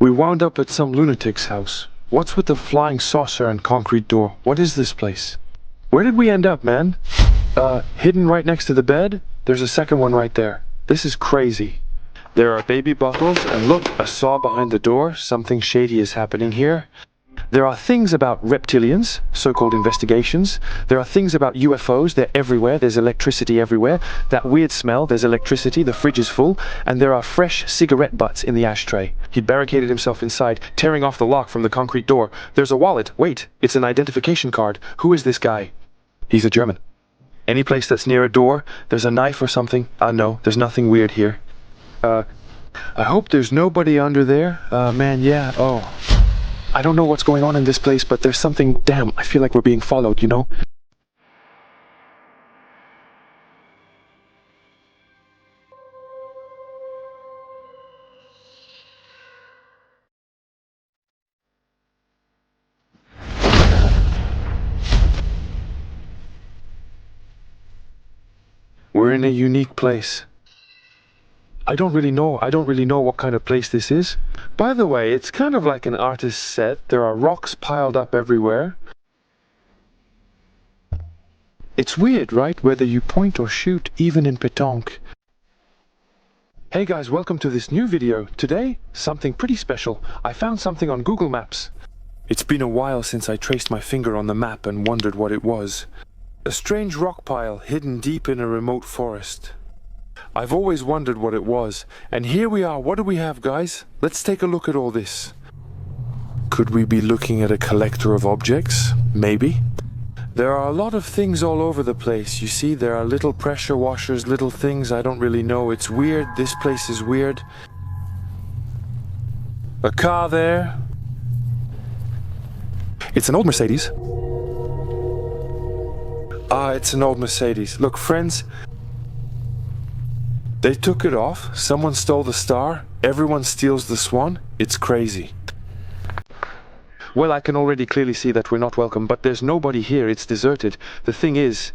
We wound up at some lunatic's house. What's with the flying saucer and concrete door? What is this place? Where did we end up, man? Hidden right next to the bed? There's a second one right there. This is crazy. There are baby bottles, and look, a saw behind the door. Something shady is happening here. There are things about reptilians, so-called investigations. There are things about UFOs, they're everywhere, there's electricity everywhere. That weird smell, there's electricity, the fridge is full, and there are fresh cigarette butts in the ashtray. He'd barricaded himself inside, tearing off the lock from the concrete door. There's a wallet. Wait, it's an identification card. Who is this guy? He's a German. Any place that's near a door, there's a knife or something. No, there's nothing weird here. I hope there's nobody under there. Man, yeah, I don't know what's going on in this place, but there's something. Damn, I feel like we're being followed, you know? We're in a unique place. I don't really know what kind of place this is. By the way, it's kind of like an artist's set. There are rocks piled up everywhere. It's weird, right? Whether you point or shoot, even in pétanque. Hey guys, welcome to this new video. Today, something pretty special. I found something on Google Maps. It's been a while since I traced my finger on the map and wondered what it was. A strange rock pile hidden deep in a remote forest. I've always wondered what it was, and here we are. What do we have, guys? Let's take a look at all this. Could we be looking at a collector of objects? Maybe. There are a lot of things all over the place. You see, there are little pressure washers, little things. I don't really know. It's weird. This place is weird. A car there. It's an old Mercedes. It's an old Mercedes. Look, friends. They took it off, someone stole the star, everyone steals the swan. It's crazy. Well, I can already clearly see that we're not welcome, but there's nobody here, it's deserted. The thing is,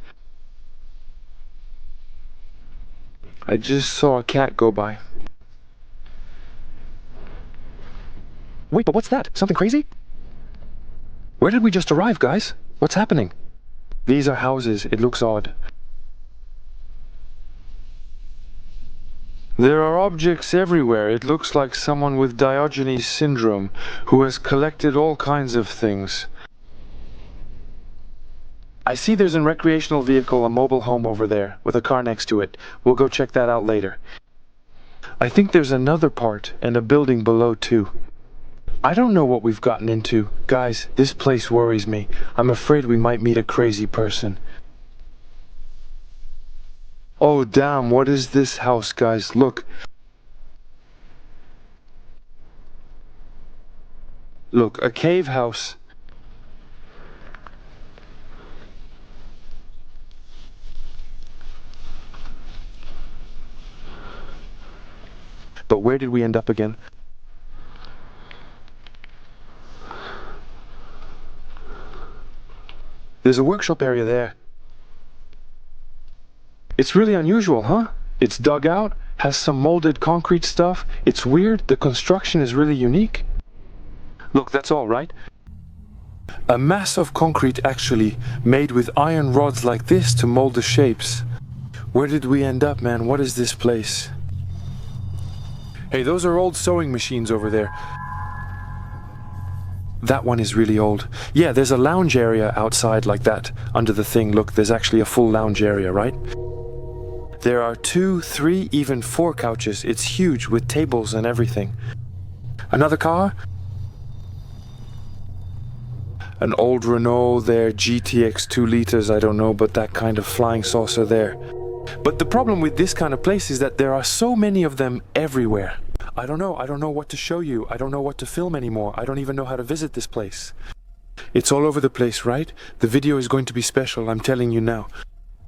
I just saw a cat go by. Wait, but what's that? Something crazy? Where did we just arrive, guys? What's happening? These are houses, it looks odd. There are objects everywhere. It looks like someone with Diogenes syndrome who has collected all kinds of things. I see there's a recreational vehicle, a mobile home over there, with a car next to it. We'll go check that out later. I think there's another part and a building below too. I don't know what we've gotten into. Guys, this place worries me. I'm afraid we might meet a crazy person. Oh damn, what is this house, guys? Look. Look, a cave house. But where did we end up again? There's a workshop area there. It's really unusual, huh? It's dug out, has some molded concrete stuff. It's weird. The construction is really unique. Look, that's all, right? A mass of concrete actually, made with iron rods like this to mold the shapes. Where did we end up, man? What is this place? Hey, those are old sewing machines over there. That one is really old. Yeah, there's a lounge area outside like that, under the thing. Look, there's actually a full lounge area, right? There are 2, 3, even 4 couches. It's huge with tables and everything. Another car? An old Renault there, GTX 2 liters, I don't know, but that kind of flying saucer there. But the problem with this kind of place is that there are so many of them everywhere. I don't know what to show you. I don't know what to film anymore. I don't even know how to visit this place. It's all over the place, right? The video is going to be special, I'm telling you now.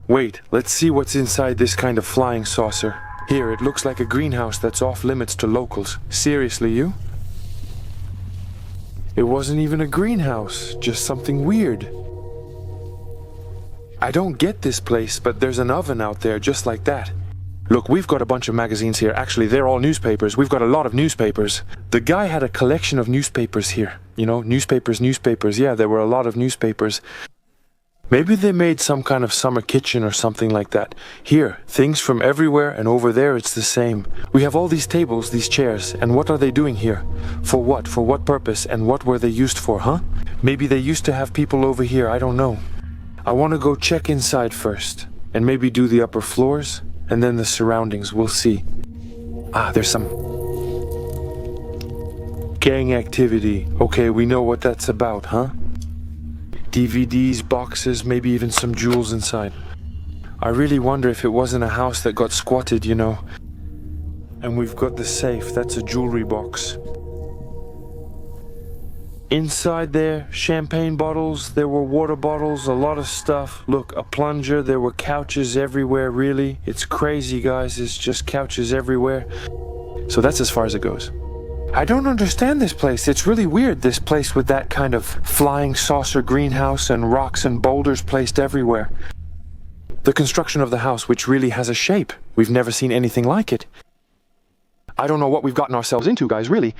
Wait, let's see what's inside this kind of flying saucer. Here, it looks like a greenhouse that's off limits to locals. Seriously, you? It wasn't even a greenhouse, just something weird. I don't get this place, but there's an oven out there just like that. Look, we've got a bunch of magazines here. Actually, they're all newspapers. We've got a lot of newspapers. The guy had a collection of newspapers here. You know, newspapers. Yeah, there were a lot of newspapers. Maybe they made some kind of summer kitchen or something like that. Here, things from everywhere, and over there it's the same. We have all these tables, these chairs, and what are they doing here? For what? For what purpose? And what were they used for, huh? Maybe they used to have people over here, I don't know. I want to go check inside first, and maybe do the upper floors, and then the surroundings, we'll see. Ah, there's some gang activity. Okay, we know what that's about, huh? DVDs, boxes, maybe even some jewels inside. I really wonder if it wasn't a house that got squatted, you know. And we've got the safe, that's a jewelry box. Inside there, champagne bottles, there were water bottles, a lot of stuff. Look, a plunger, there were couches everywhere, really. It's crazy, guys, it's just couches everywhere. So that's as far as it goes. I don't understand this place. It's really weird, this place with that kind of flying saucer greenhouse and rocks and boulders placed everywhere. The construction of the house, which really has a shape. We've never seen anything like it. I don't know what we've gotten ourselves into, guys, really.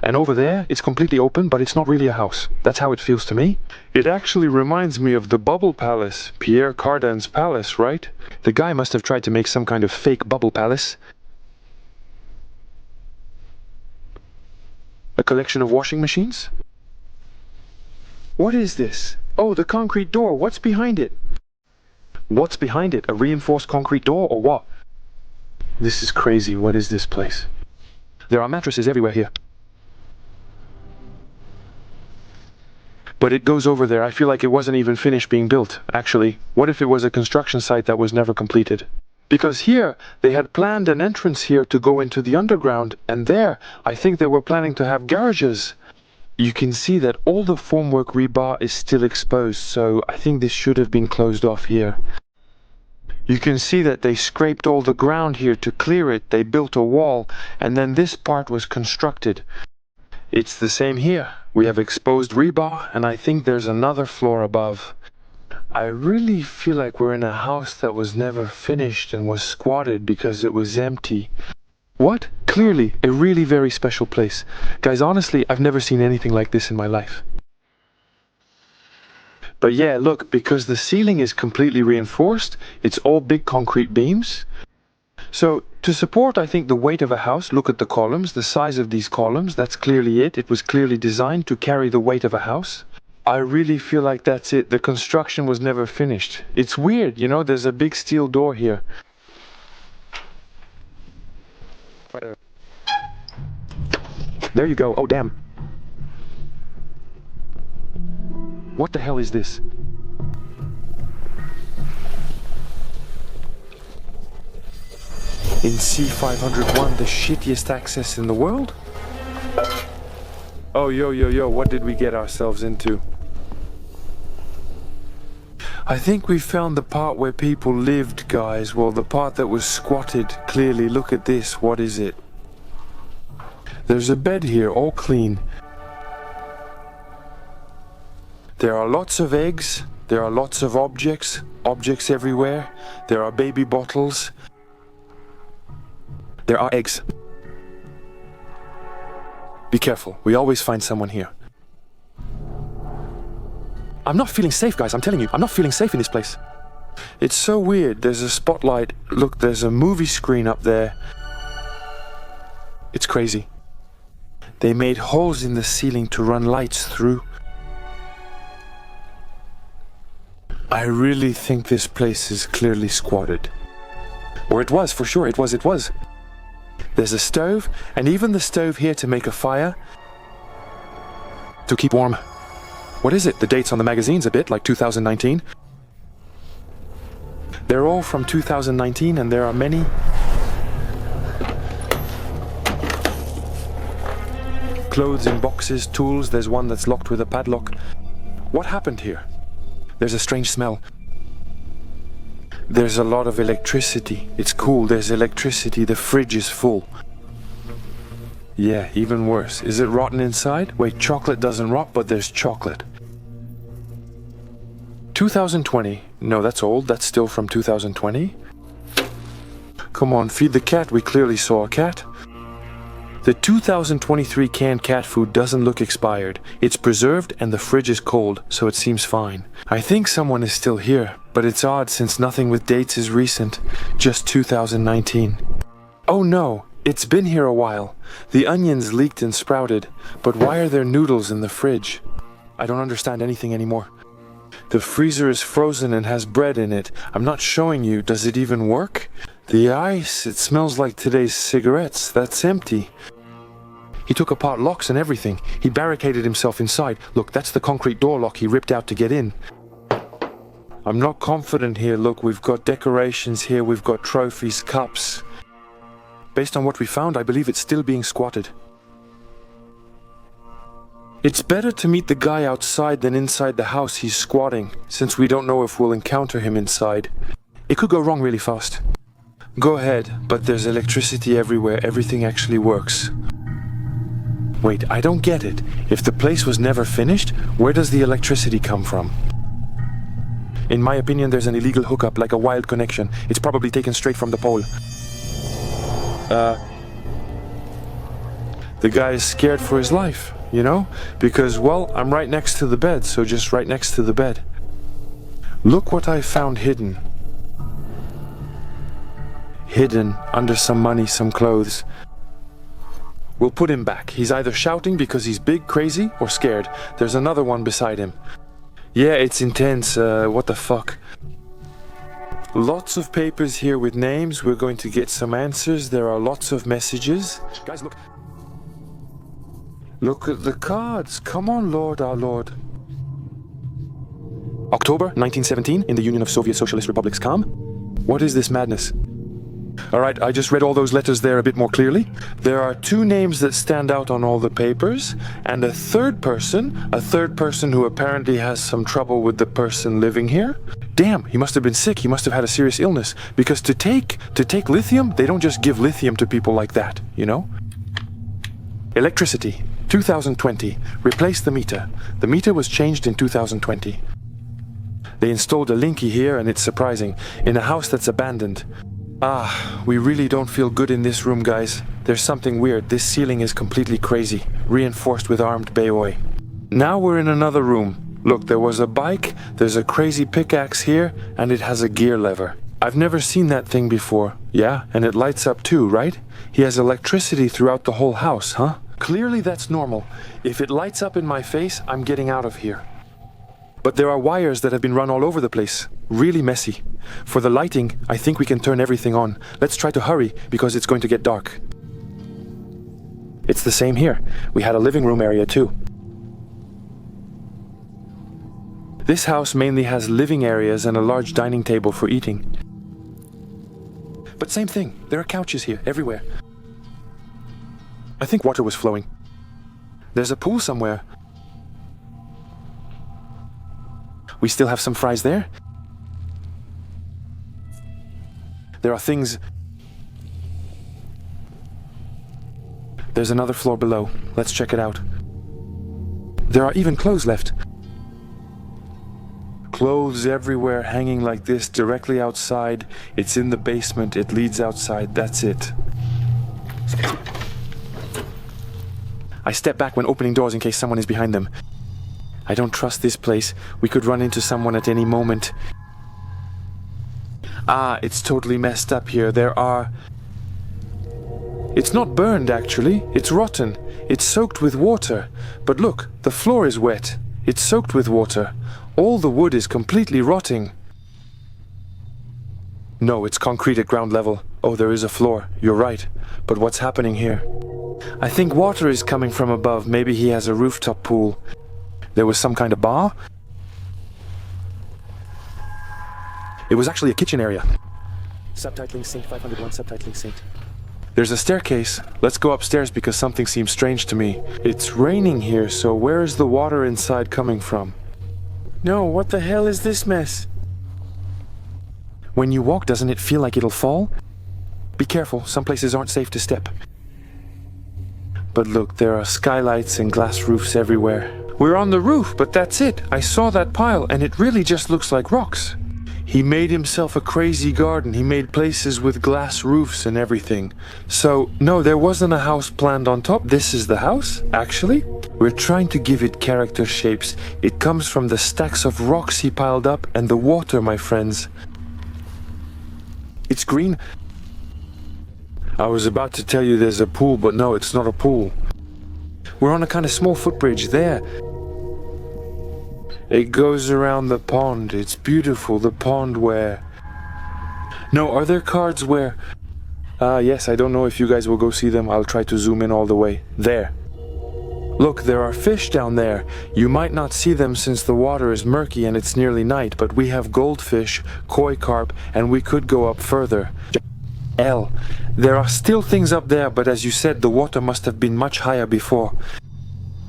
And over there, it's completely open, but it's not really a house. That's how it feels to me. It actually reminds me of the Bubble Palace, Pierre Cardin's palace, right? The guy must have tried to make some kind of fake bubble palace. A collection of washing machines? What is this? Oh, the concrete door. What's behind it? What's behind it? A reinforced concrete door or what? This is crazy. What is this place? There are mattresses everywhere here. But it goes over there. I feel like it wasn't even finished being built, actually. What if it was a construction site that was never completed? Because here, they had planned an entrance here to go into the underground, and there, I think they were planning to have garages. You can see that all the formwork rebar is still exposed, so I think this should have been closed off here. You can see that they scraped all the ground here to clear it, they built a wall, and then this part was constructed. It's the same here. We have exposed rebar, and I think there's another floor above. I really feel like we're in a house that was never finished and was squatted because it was empty. What? Clearly, a really very special place. Guys, honestly, I've never seen anything like this in my life. But yeah, look, because the ceiling is completely reinforced, it's all big concrete beams. So, to support, I think, the weight of a house, look at the columns, the size of these columns, that's clearly it. It was clearly designed to carry the weight of a house. I really feel like that's it. The construction was never finished. It's weird, you know, there's a big steel door here. There you go. Oh, damn. What the hell is this? In C501, the shittiest access in the world? Oh, yo, what did we get ourselves into? I think we found the part where people lived, guys. Well, the part that was squatted. Clearly, look at this. What is it? There's a bed here, all clean. There are lots of eggs. There are lots of objects. Objects everywhere. There are baby bottles. There are eggs. Be careful. We always find someone here. I'm not feeling safe, guys. I'm telling you, I'm not feeling safe in this place. It's so weird. There's a spotlight. Look, there's a movie screen up there. It's crazy. They made holes in the ceiling to run lights through. I really think this place is clearly squatted. Or it was, for sure. It was. There's a stove, and even the stove here to make a fire. To keep warm. What is it? The dates on the magazine's a bit like 2019. They're all from 2019, and there are many. Clothes in boxes, tools. There's one that's locked with a padlock. What happened here? There's a strange smell. There's a lot of electricity. It's cool, there's electricity. The fridge is full. Yeah, even worse. Is it rotten inside? Wait, chocolate doesn't rot, but there's chocolate. 2020. No, that's old. That's still from 2020. Come on, feed the cat. We clearly saw a cat. The 2023 canned cat food doesn't look expired. It's preserved and the fridge is cold, so it seems fine. I think someone is still here, but it's odd since nothing with dates is recent. Just 2019. Oh no, it's been here a while. The onions leaked and sprouted, but why are there noodles in the fridge? I don't understand anything anymore. The freezer is frozen and has bread in it. I'm not showing you. Does it even work? The ice, it smells like today's cigarettes. That's empty. He took apart locks and everything. He barricaded himself inside. Look, that's the concrete door lock he ripped out to get in. I'm not confident here. Look, we've got decorations here. We've got trophies, cups. Based on what we found, I believe it's still being squatted. It's better to meet the guy outside than inside the house he's squatting, since we don't know if we'll encounter him inside. It could go wrong really fast. Go ahead, but there's electricity everywhere. Everything actually works. Wait, I don't get it. If the place was never finished, where does the electricity come from? In my opinion, there's an illegal hookup, like a wild connection. It's probably taken straight from the pole. The guy is scared for his life, you know? Because, well, I'm right next to the bed, so just right next to the bed. Look what I found hidden. Hidden under some money, some clothes. We'll put him back. He's either shouting because he's big, crazy, or scared. There's another one beside him. Yeah, it's intense. What the fuck? Lots of papers here with names. We're going to get some answers. There are lots of messages. Guys, look. Look at the cards. Come on, Lord, our Lord. October 1917 in the Union of Soviet Socialist Republics. Calm. What is this madness? Alright, I just read all those letters there a bit more clearly. There are two names that stand out on all the papers, and a third person who apparently has some trouble with the person living here. Damn, he must have been sick, he must have had a serious illness, because to take lithium, they don't just give lithium to people like that, you know? Electricity, 2020, replace the meter. The meter was changed in 2020. They installed a linky here, and it's surprising, in a house that's abandoned. Ah, we really don't feel good in this room, guys. There's something weird. This ceiling is completely crazy, reinforced with armed Bayoi. Now we're in another room. Look, there was a bike, there's a crazy pickaxe here, and it has a gear lever. I've never seen that thing before. Yeah, and it lights up too, right? He has electricity throughout the whole house, huh? Clearly that's normal. If it lights up in my face, I'm getting out of here. But there are wires that have been run all over the place. Really messy. For the lighting, I think we can turn everything on. Let's try to hurry, because it's going to get dark. It's the same here. We had a living room area too. This house mainly has living areas and a large dining table for eating. But same thing. There are couches here, everywhere. I think water was flowing. There's a pool somewhere. We still have some fries there. There are things... There's another floor below. Let's check it out. There are even clothes left. Clothes everywhere, hanging like this, directly outside. It's in the basement. It leads outside. That's it. I step back when opening doors in case someone is behind them. I don't trust this place. We could run into someone at any moment. Ah, it's totally messed up here. There are... It's not burned, actually. It's rotten. It's soaked with water. But look, the floor is wet. It's soaked with water. All the wood is completely rotting. No, it's concrete at ground level. Oh, there is a floor. You're right. But what's happening here? I think water is coming from above. Maybe he has a rooftop pool. There was some kind of bar. It was actually a kitchen area. Subtitling synced 501, subtitling synced. There's a staircase. Let's go upstairs because something seems strange to me. It's raining here, so where is the water inside coming from? No, what the hell is this mess? When you walk, doesn't it feel like it'll fall? Be careful, some places aren't safe to step. But look, there are skylights and glass roofs everywhere. We're on the roof, but that's it. I saw that pile, and it really just looks like rocks. He made himself a crazy garden. He made places with glass roofs and everything. So, no, there wasn't a house planned on top. This is the house, actually. We're trying to give it character shapes. It comes from the stacks of rocks he piled up and the water, my friends. It's green. I was about to tell you there's a pool, but no, it's not a pool. We're on a kind of small footbridge there. It goes around the pond. It's beautiful. The pond where... No, are there cards where... yes, I don't know if you guys will go see them. I'll try to zoom in all the way. There. Look, there are fish down there. You might not see them since the water is murky and it's nearly night, but we have goldfish, koi carp, and we could go up further. L. There are still things up there, but as you said, the water must have been much higher before.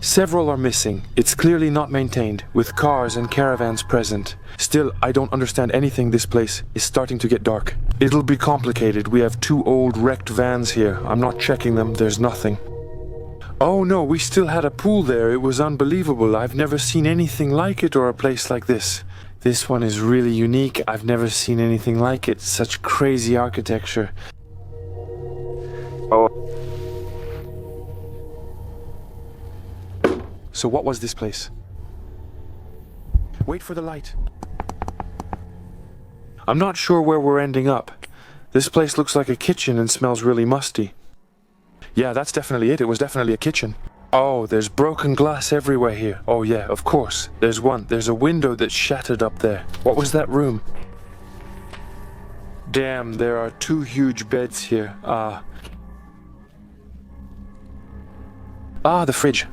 Several are missing. It's clearly not maintained, with cars and caravans present. Still, I don't understand anything. This place is starting to get dark. It'll be complicated. We have 2 old wrecked vans here. I'm not checking them. There's nothing. Oh no, we still had a pool there. It was unbelievable. I've never seen anything like it or a place like this. This one is really unique. I've never seen anything like it. Such crazy architecture. Oh. So what was this place? Wait for the light. I'm not sure where we're ending up. This place looks like a kitchen and smells really musty. Yeah, that's definitely it. It was definitely a kitchen. Oh, there's broken glass everywhere here. Oh yeah, of course. There's one. There's a window that's shattered up there. What was that room? Damn, there are 2 huge beds here. The fridge.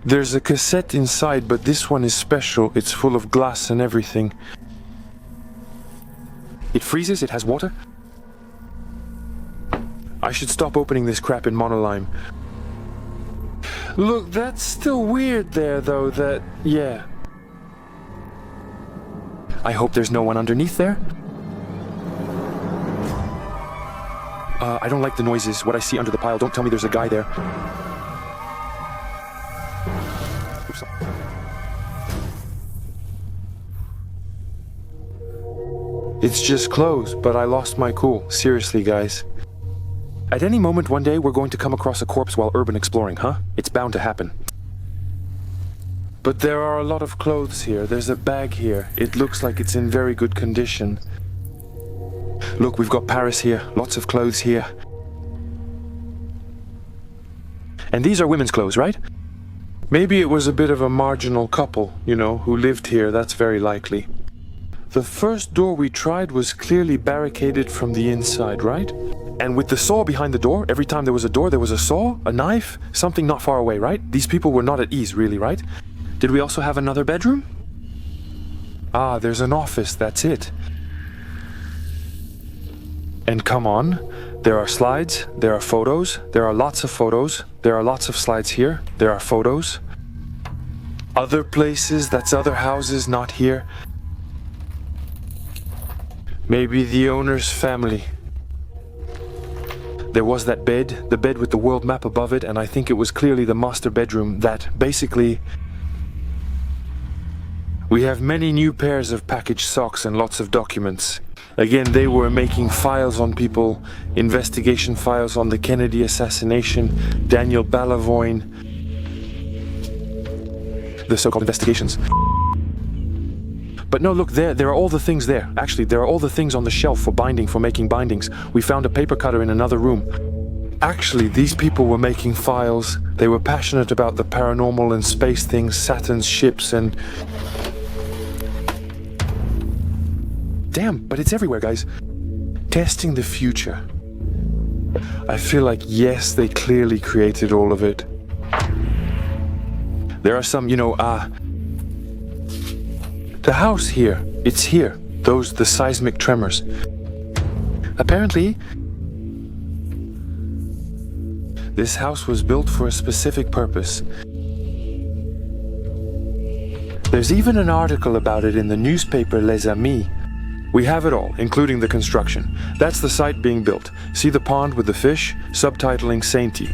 There's a cassette inside, but this one is special. It's full of glass and everything. It freezes, it has water. I should stop opening this crap in monolime. Look, that's still weird there, though, yeah. I hope there's no one underneath there. I don't like the noises. What I see under the pile, don't tell me there's a guy there. Oops. It's just closed, but I lost my cool. Seriously, guys. At any moment one day, we're going to come across a corpse while urban exploring, huh? It's bound to happen. But there are a lot of clothes here. There's a bag here. It looks like it's in very good condition. Look, we've got Paris here. Lots of clothes here. And these are women's clothes, right? Maybe it was a bit of a marginal couple, you know, who lived here. That's very likely. The first door we tried was clearly barricaded from the inside, right? And with the saw behind the door, every time there was a door, there was a saw, a knife, something not far away, right? These people were not at ease, really, right? Did we also have another bedroom? Ah, there's an office, that's it. And come on, there are slides, there are photos, there are lots of photos, there are lots of slides here, there are photos. Other places, that's other houses, not here. Maybe the owner's family. There was that bed, the bed with the world map above it, and I think it was clearly the master bedroom that, basically... We have many new pairs of packaged socks and lots of documents. Again, they were making files on people, investigation files on the Kennedy assassination, Daniel Balavoine, the so-called investigations. But no, look, there are all the things there. Actually, there are all the things on the shelf for binding, for making bindings. We found a paper cutter in another room. Actually, these people were making files. They were passionate about the paranormal and space things, Saturn's ships, and... Damn, but it's everywhere, guys. Testing the future. I feel like, yes, they clearly created all of it. There are some, the house here, it's here. The seismic tremors. Apparently, this house was built for a specific purpose. There's even an article about it in the newspaper Les Amis. We have it all, including the construction. That's the site being built. See the pond with the fish? Subtitling Sainty.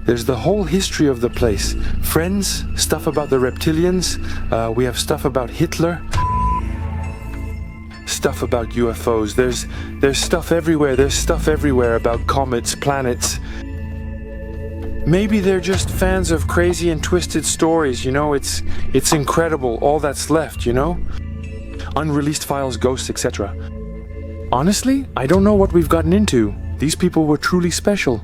There's the whole history of the place. Friends, stuff about the reptilians, we have stuff about Hitler, stuff about UFOs. There's stuff everywhere. There's stuff everywhere about comets, planets. Maybe they're just fans of crazy and twisted stories, you know? It's incredible, all that's left, you know? Unreleased files, ghosts, etc. Honestly, I don't know what we've gotten into. These people were truly special.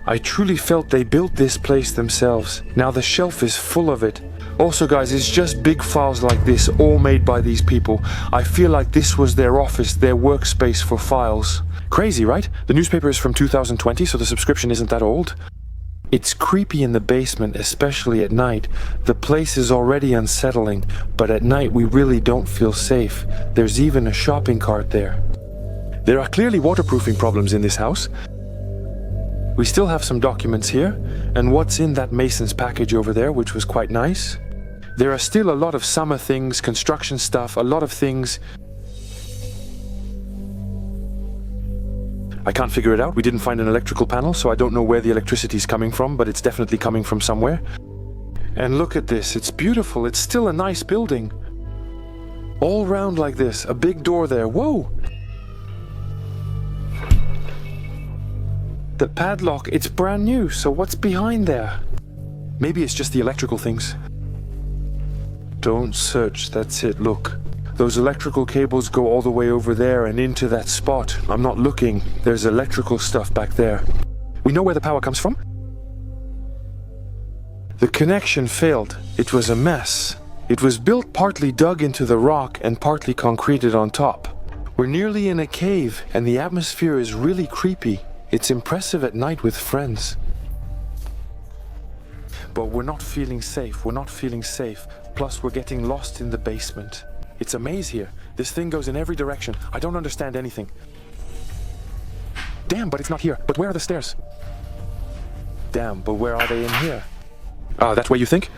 I truly felt they built this place themselves. Now the shelf is full of it. Also guys, it's just big files like this, all made by these people. I feel like this was their office, their workspace for files. Crazy, right? The newspaper is from 2020, so the subscription isn't that old. It's creepy in the basement, especially at night. The place is already unsettling, but at night we really don't feel safe. There's even a shopping cart there. There are clearly waterproofing problems in this house. We still have some documents here, and what's in that Mason's package over there, which was quite nice. There are still a lot of summer things, construction stuff, a lot of things. I can't figure it out. We didn't find an electrical panel, so I don't know where the electricity is coming from, but it's definitely coming from somewhere. And look at this, it's beautiful. It's still a nice building. All round like this, a big door there. Whoa! The padlock, it's brand new, so what's behind there? Maybe it's just the electrical things. Don't search, that's it, look. Those electrical cables go all the way over there and into that spot. I'm not looking. There's electrical stuff back there. We know where the power comes from. The connection failed. It was a mess. It was built partly dug into the rock and partly concreted on top. We're nearly in a cave, and the atmosphere is really creepy. It's impressive at night with friends. But we're not feeling safe. We're not feeling safe. Plus, we're getting lost in the basement. It's a maze here. This thing goes in every direction. I don't understand anything. Damn, but it's not here. But where are the stairs? Damn, but where are they in here? That's where you think?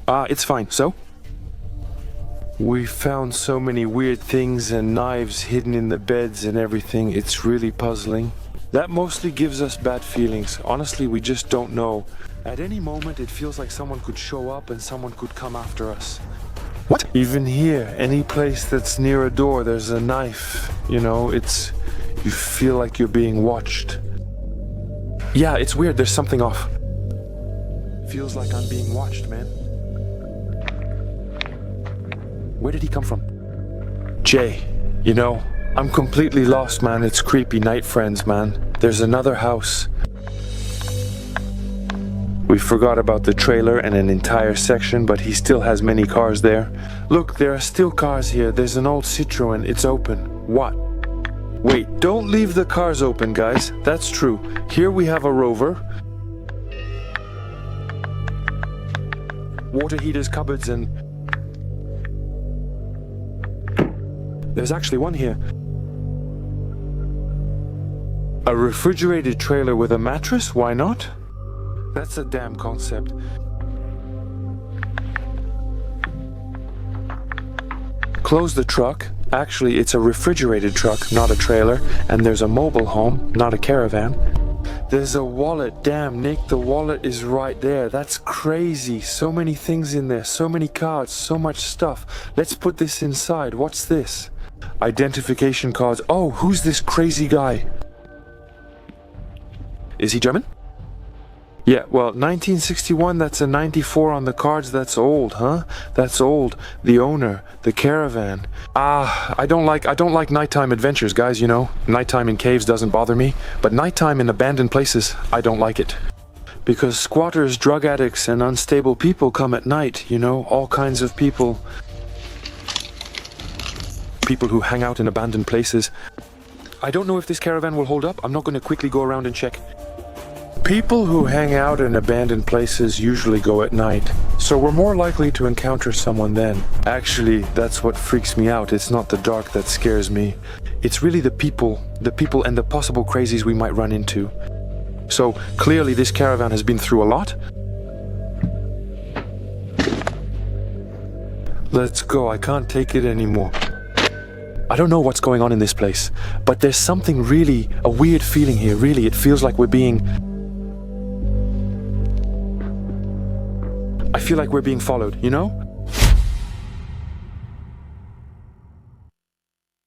It's fine. So? We found so many weird things and knives hidden in the beds and everything. It's really puzzling. That mostly gives us bad feelings. Honestly, we just don't know. At any moment, it feels like someone could show up and someone could come after us. What? Even here, any place that's near a door, there's a knife. You know, you feel like you're being watched. Yeah, it's weird, there's something off. Feels like I'm being watched, man. Where did he come from? Jay, you know, I'm completely lost, man. It's creepy night, friends, man. There's another house. We forgot about the trailer and an entire section, but he still has many cars there. Look, there are still cars here. There's an old Citroen. It's open. What? Wait, don't leave the cars open, guys. That's true. Here we have a Rover. Water heaters, cupboards, and... there's actually one here. A refrigerated trailer with a mattress? Why not? That's a damn concept. Close the truck. Actually, it's a refrigerated truck, not a trailer. And there's a mobile home, not a caravan. There's a wallet. Damn, Nick, the wallet is right there. That's crazy. So many things in there. So many cards. So much stuff. Let's put this inside. What's this? Identification cards. Oh, who's this crazy guy? Is he German? Yeah, well, 1961, that's a 94 on the cards. That's old, huh? That's old. The owner, the caravan. I don't like nighttime adventures, guys, you know. Nighttime in caves doesn't bother me, but nighttime in abandoned places, I don't like it. Because squatters, drug addicts, and unstable people come at night, you know, all kinds of people. People who hang out in abandoned places. I don't know if this caravan will hold up. I'm not going to quickly go around and check. People who hang out in abandoned places usually go at night, so we're more likely to encounter someone then. Actually, that's what freaks me out. It's not the dark that scares me. It's really the people and the possible crazies we might run into. So, clearly this caravan has been through a lot. Let's go, I can't take it anymore. I don't know what's going on in this place, but there's something really, a weird feeling here, really. It feels like we're being... I feel like we're being followed, you know?